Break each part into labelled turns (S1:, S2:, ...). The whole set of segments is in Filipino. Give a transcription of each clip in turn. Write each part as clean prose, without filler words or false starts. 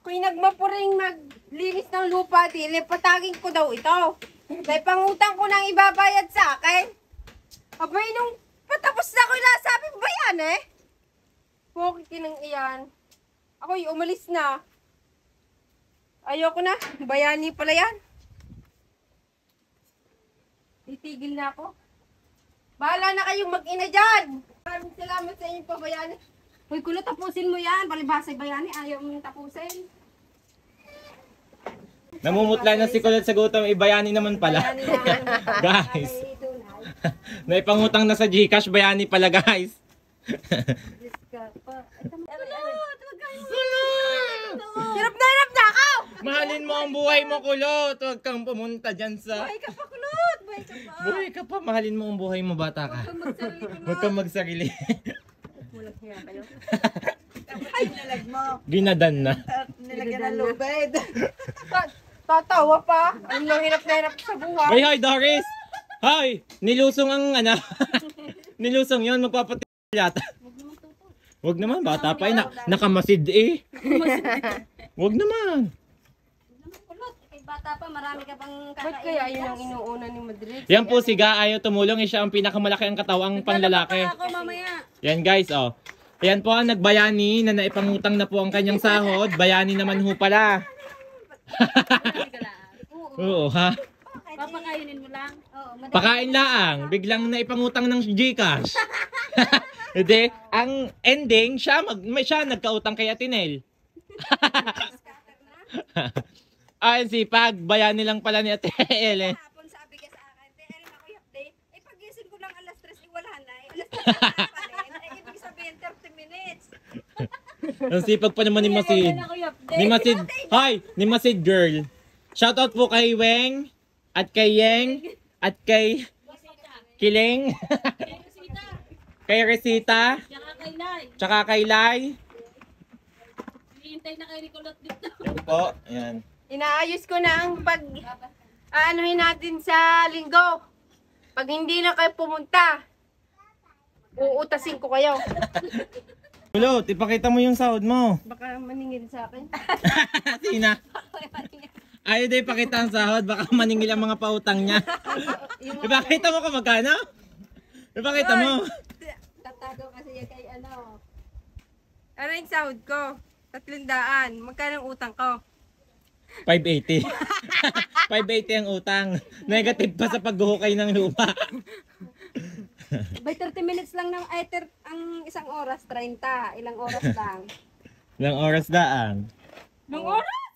S1: Kung nagmapuring maglinis ng lupa, patagin ko daw ito. Dahil pangutang ko nang ibabayad sa akin. Abay, nung patapos na ko sabi ba yan eh? Bakit kinang iyan? Ako'y umalis na. Ayoko na. Bayani pala yan. Titigil na ako. Bahala na kayong mag-ina dyan. Maraming salamat sa inyong pabayani. Hoy, kulo, tapusin mo yan. Palibasay bayani, ayaw mong tapusin.
S2: Namumutla na si Kulot sa gutom, bayani naman pala.
S1: Bayani na.
S2: Guys. Naipangutang na sa GCash, bayani pala guys.
S1: Hirap na ako!
S2: Mahalin mo ang buhay mo, Kulot. Huwag kang pumunta dyan sa...
S1: Buhay ka pa, kulot! Buhay ka pa!
S2: Buhay ka pa, mahalin mo ang buhay mo, bata ka. Huwag kang magsarili.
S1: Mulat niya kayo.
S3: Ay, nalag mo.
S2: Ginadan na.
S3: Nilagyan ng lubid.
S1: Tatawa pa. Ang hirap na hirap sa buhay.
S2: Ay, hi, Doris! Hi! Nilusong ang nilusong yun, magpapatil yata. Huwag naman, bata pa eh. Nakamasid eh. Huwag naman.
S4: Kulot, kay bata pa, marami ka pang
S1: Ba't kaya yun ang inuuna ni Madrid?
S2: Yan po si Ga, ayaw tumulong. Siya ang pinakamalaki ang katawang panlalaki.
S4: ako mamaya.
S2: Yan guys, oh. Ayan po ang nagbayani na naipangutang na po ang kanyang sahod. Bayani naman ho pala. Oo ha.
S4: Papakainin mo lang. Oo,
S2: Pakain laang. Biglang naipangutang ng GCash. Hindi, ang ending, siya nagkautang kay Atinel. Ay, sipag. Bayani lang pala ni Ate Ellen.
S3: Hapon sabi ka sa akin, Ellen, ako update. Eh, pagising ko lang alas 3, wala na eh. Alas 3 pa rin. Eh, ibig sabihin 30 minutes.
S2: Ang sipag pa naman ni Masid. Ni Masid, hi! Ni Masid girl. Shoutout po kay Weng, at kay Yeng, at kay Kiling, kay Resita,
S4: Tsaka kay Nay.
S2: tsaka kay Lai.
S4: Hihintay na kay Nicolot dito.
S2: Yan po, ayan.
S1: Inaayos ko na ang aanuhin natin sa linggo. Pag hindi na kayo pumunta, uutasin ko kayo.
S2: Kulot, ipakita mo yung sahod mo.
S1: Baka maningil sa akin.
S2: Sina? Ayaw din ipakita ang sahod, baka maningil ang mga pautang niya. Ipakita mo kung magkano? Ipakita mo.
S3: Tatago kasi yan kay ano.
S1: Ano yung sahod ko? 300. Magkano ang utang ko?
S2: 580. 580 ang utang. Negative pa sa paghuhukay ng lupa.
S3: By 30 minutes lang ng ang isang oras, 30. Ilang oras lang.
S2: Ilang oras daan?
S1: Nung oras?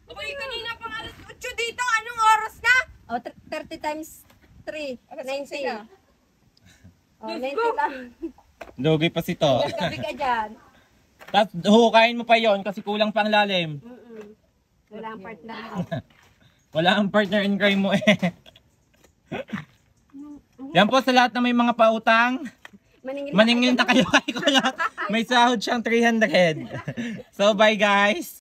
S1: Uy, kanina pang alas 8 dito. Anong oras na?
S3: O, 30 times 3, 90. O, 90
S1: ko.
S3: lang.
S2: Lugi pa si to.
S3: Gabi ka dyan.
S2: Tapos huhukayin mo pa yon kasi kulang pang lalim.
S3: Wala ang partner.
S2: Wala ang partner in crime mo eh. Yan po sa lahat na may mga pautang.
S3: Maningil
S2: Maningil na kayo kay Kulot. May sahod siyang 300. So bye guys.